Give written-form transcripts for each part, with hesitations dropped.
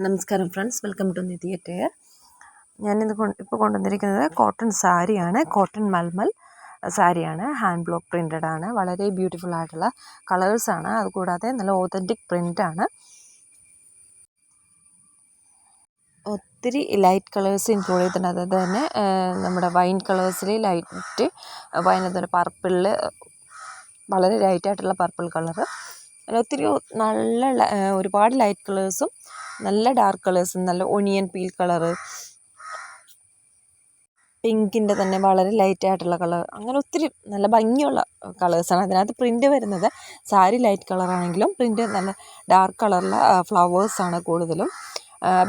നമസ്കാരം friends, welcome to Nidhi അറ്റയർ. ഞാനിന്ന് ഇപ്പോൾ കൊണ്ടുവന്നിരിക്കുന്നത് കോട്ടൺ സാരിയാണ്. കോട്ടൺ മൽമൽ സാരിയാണ്. ഹാൻഡ് ബ്ലോക്ക് പ്രിൻറ്റഡ് ആണ്. വളരെ ബ്യൂട്ടിഫുൾ ആയിട്ടുള്ള കളേഴ്സാണ്. അതുകൂടാതെ നല്ല ഓതൻറ്റിക് പ്രിൻ്റാണ്. ഒത്തിരി ലൈറ്റ് കളേഴ്സ് ഇൻക്ലൂഡ് ചെയ്തിട്ടുണ്ട്. അതായത് തന്നെ നമ്മുടെ വൈൻ കളേഴ്സിൽ ലൈറ്റ് വൈൻ, അതുപോലെ പർപ്പിളിൽ വളരെ ലൈറ്റായിട്ടുള്ള പർപ്പിൾ കളറ്, അങ്ങനെ ഒത്തിരി ഒരുപാട് ലൈറ്റ് കളേഴ്സും നല്ല ഡാർക്ക് കളേഴ്സും, നല്ല ഒണിയൻ പീൽ കളറ്, പിങ്കിൻ്റെ തന്നെ വളരെ ലൈറ്റായിട്ടുള്ള കളർ, അങ്ങനെ ഒത്തിരി നല്ല ഭംഗിയുള്ള കളേഴ്സാണ്. അതിനകത്ത് പ്രിൻ്റ് വരുന്നത് സാരി ലൈറ്റ് കളറാണെങ്കിലും പ്രിൻ്റ് നല്ല ഡാർക്ക് കളറിലെ ഫ്ലവേഴ്സാണ് കൂടുതലും.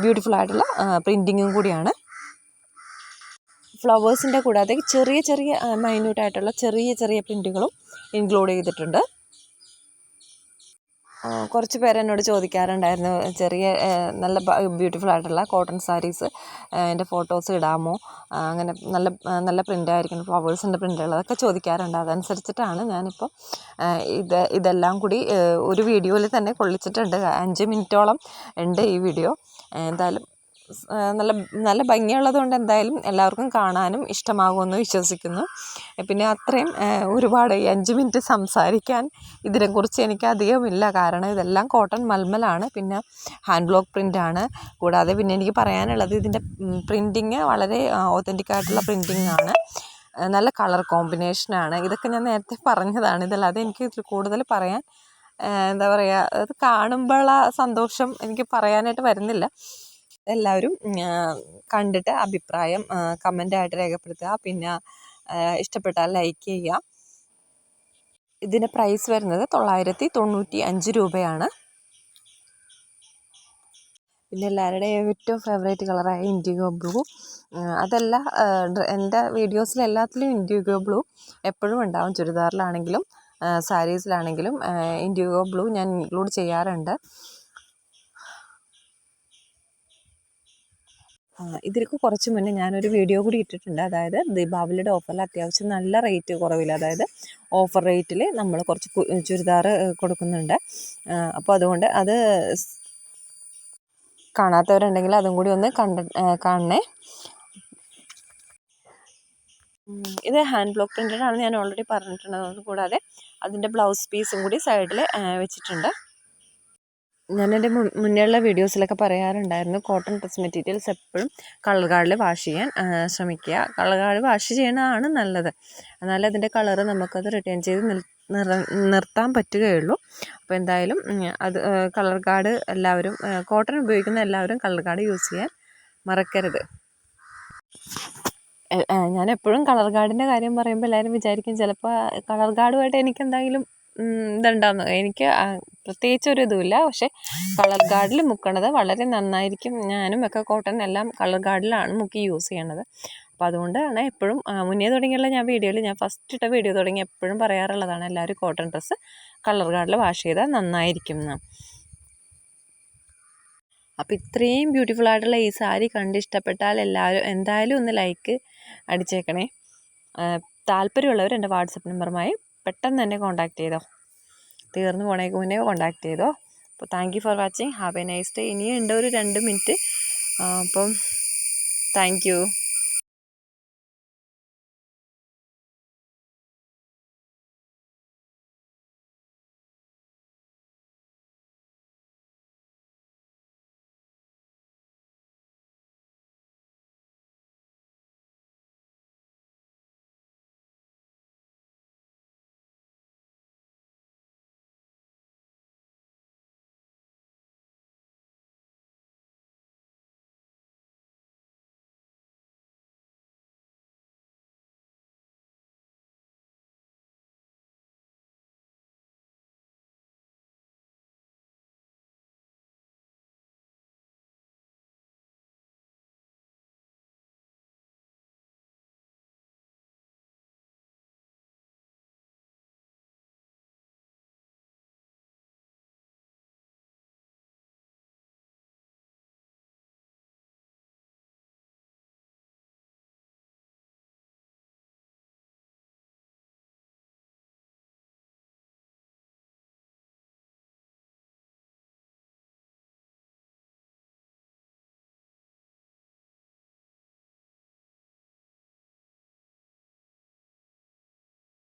ബ്യൂട്ടിഫുൾ ആയിട്ടുള്ള പ്രിൻറ്റിങ്ങും കൂടിയാണ്. ഫ്ലവേഴ്സിൻ്റെ കൂടാതെ ചെറിയ ചെറിയ മൈന്യൂട്ടായിട്ടുള്ള ചെറിയ ചെറിയ പ്രിൻറ്റുകളും ഇൻക്ലൂഡ് ചെയ്തിട്ടുണ്ട്. കുറച്ച് പേര് എന്നോട് ചോദിക്കാറുണ്ടായിരുന്നു, ചെറിയ നല്ല ബ്യൂട്ടിഫുൾ ആയിട്ടുള്ള കോട്ടൺ സാരീസ് എൻ്റെ ഫോട്ടോസ് ഇടാമോ, അങ്ങനെ നല്ല നല്ല പ്രിൻ്റായിരിക്കണം, ഫ്ലവേഴ്സിൻ്റെ പ്രിൻ്റുകൾ, അതൊക്കെ ചോദിക്കാറുണ്ട്. അതനുസരിച്ചിട്ടാണ് ഞാനിപ്പോൾ ഇതെല്ലാം കൂടി ഒരു വീഡിയോയിൽ തന്നെ കൊള്ളിച്ചിട്ടുണ്ട്. 5 മിനിറ്റോളം ഉണ്ട് ഈ വീഡിയോ. എന്തായാലും നല്ല നല്ല ഭംഗിയുള്ളത് കൊണ്ട് എന്തായാലും എല്ലാവർക്കും കാണാനും ഇഷ്ടമാകുമെന്ന് വിശ്വസിക്കുന്നു. പിന്നെ അത്രയും ഒരുപാട് 5 മിനിറ്റ് സംസാരിക്കാൻ ഇതിനെക്കുറിച്ച് എനിക്ക് അധികമില്ല. കാരണം ഇതെല്ലാം കോട്ടൺ മൽമലാണ്, പിന്നെ ഹാൻഡ് ബ്ലോക്ക് പ്രിൻ്റാണ്. കൂടാതെ പിന്നെ എനിക്ക് പറയാനുള്ളത്, ഇതിൻ്റെ പ്രിൻറ്റിങ് വളരെ ഓതൻറ്റിക് ആയിട്ടുള്ള പ്രിൻറ്റിങ് ആണ്. നല്ല കളർ കോമ്പിനേഷനാണ്. ഇതൊക്കെ ഞാൻ നേരത്തെ പറഞ്ഞതാണ്. ഇതല്ലാതെ എനിക്ക് ഇതിൽ കൂടുതൽ പറയാൻ എന്താ പറയുക, അത് കാണുമ്പോൾ ആ സന്തോഷം എനിക്ക് പറയാനായിട്ട് വരുന്നില്ല. എല്ലാവരും കണ്ടിട്ട് അഭിപ്രായം കമൻ്റായിട്ട് രേഖപ്പെടുത്തുക. പിന്നെ ഇഷ്ടപ്പെട്ടാൽ ലൈക്ക് ചെയ്യുക. ഇതിൻ്റെ പ്രൈസ് വരുന്നത് 995 രൂപയാണ്. പിന്നെ എല്ലാവരുടെയും ഏറ്റവും ഫേവറേറ്റ് കളറായ ഇൻഡിഗോ ബ്ലൂ, അതല്ല എൻ്റെ വീഡിയോസിൽ എല്ലാത്തിലും ഇൻഡിഗോ ബ്ലൂ എപ്പോഴും ഉണ്ടാവും. ചുരിദാറിലാണെങ്കിലും സാരീസിലാണെങ്കിലും ഇൻഡിഗോ ബ്ലൂ ഞാൻ ഇൻക്ലൂഡ് ചെയ്യാറുണ്ട്. ഇതിലേക്ക് കുറച്ച് മുന്നേ ഞാനൊരു വീഡിയോ കൂടി ഇട്ടിട്ടുണ്ട്. അതായത് ദീപാവലിയുടെ ഓഫറിൽ അത്യാവശ്യം നല്ല റേറ്റ് കുറവില്ല, അതായത് ഓഫർ റേറ്റിൽ നമ്മൾ കുറച്ച് ചുരിദാർ കൊടുക്കുന്നുണ്ട്. അപ്പോൾ അതുകൊണ്ട് അത് കാണാത്തവരുണ്ടെങ്കിൽ അതും കൂടി ഒന്ന് കാണണേ. ഇത് ഹാൻഡ് ബ്ലോക്ക് പ്രിൻ്റഡ് ആണ്, ഞാൻ ഓൾറെഡി പറഞ്ഞിട്ടുണ്ട്. അതുകൂടാതെ അതിൻ്റെ ബ്ലൗസ് പീസും കൂടി സൈഡിൽ വെച്ചിട്ടുണ്ട്. ഞാൻ എൻ്റെ മുന്നേയുള്ള വീഡിയോസിലൊക്കെ പറയാറുണ്ടായിരുന്നു, കോട്ടൺ ഡ്രസ് മെറ്റീരിയൽസ് എപ്പോഴും കളർ ഗാർഡിൽ വാഷ് ചെയ്യാൻ ശ്രമിക്കുക. കളർ ഗാർഡ് വാഷ് ചെയ്യണതാണ് നല്ലത്. എന്നാലും അതിൻ്റെ കളറ് നമുക്കത് റിട്ടേൺ ചെയ്ത് നിർത്താൻ പറ്റുകയുള്ളൂ. അപ്പോൾ എന്തായാലും അത് കളർ ഗാർഡ് എല്ലാവരും, കോട്ടൺ ഉപയോഗിക്കുന്ന എല്ലാവരും കളർ ഗാർഡ് യൂസ് ചെയ്യാൻ മറക്കരുത്. ഞാൻ എപ്പോഴും കളർ ഗാർഡിൻ്റെ കാര്യം പറയുമ്പോൾ എല്ലാവരും വിചാരിക്കും ചിലപ്പോൾ കളർ ഗാർഡുമായിട്ട് എനിക്ക് എന്തായാലും ഇതുണ്ടാകുന്നു. എനിക്ക് പ്രത്യേകിച്ചൊരു ഇതുമില്ല, പക്ഷേ കളർ ഗാർഡിൽ മുക്കണത് വളരെ നന്നായിരിക്കും. ഞാനും ഒക്കെ കോട്ടൺ എല്ലാം കളർ ഗാർഡിലാണ് മുക്കി യൂസ് ചെയ്യണത്. അപ്പോൾ അതുകൊണ്ടാണ് എപ്പോഴും മുന്നേ തുടങ്ങിയുള്ള ഞാൻ ഫസ്റ്റ് ഇട്ട വീഡിയോ തുടങ്ങി എപ്പോഴും പറയാറുള്ളതാണ്, എല്ലാവരും കോട്ടൺ ഡ്രസ്സ് കളർ ഗാർഡിൽ വാഷ് ചെയ്താൽ നന്നായിരിക്കും എന്ന്. അപ്പോൾ ഇത്രയും ബ്യൂട്ടിഫുൾ ആയിട്ടുള്ള ഈ സാരി കണ്ടിഷ്ടപ്പെട്ടാൽ എല്ലാവരും എന്തായാലും ഒന്ന് ലൈക്ക് അടിച്ചേക്കണേ. താല്പര്യമുള്ളവർ എൻ്റെ വാട്സപ്പ് നമ്പറുമായി പെട്ടെന്ന് തന്നെ കോൺടാക്റ്റ് ചെയ്തോ, തീർന്നു പോണേക്ക് മുന്നേ കോൺടാക്റ്റ് ചെയ്തോ. അപ്പോൾ thank you for watching. Have A nice day. ഇനിയും ഉണ്ട് ഒരു 2 മിനിറ്റ്. അപ്പം താങ്ക് യു.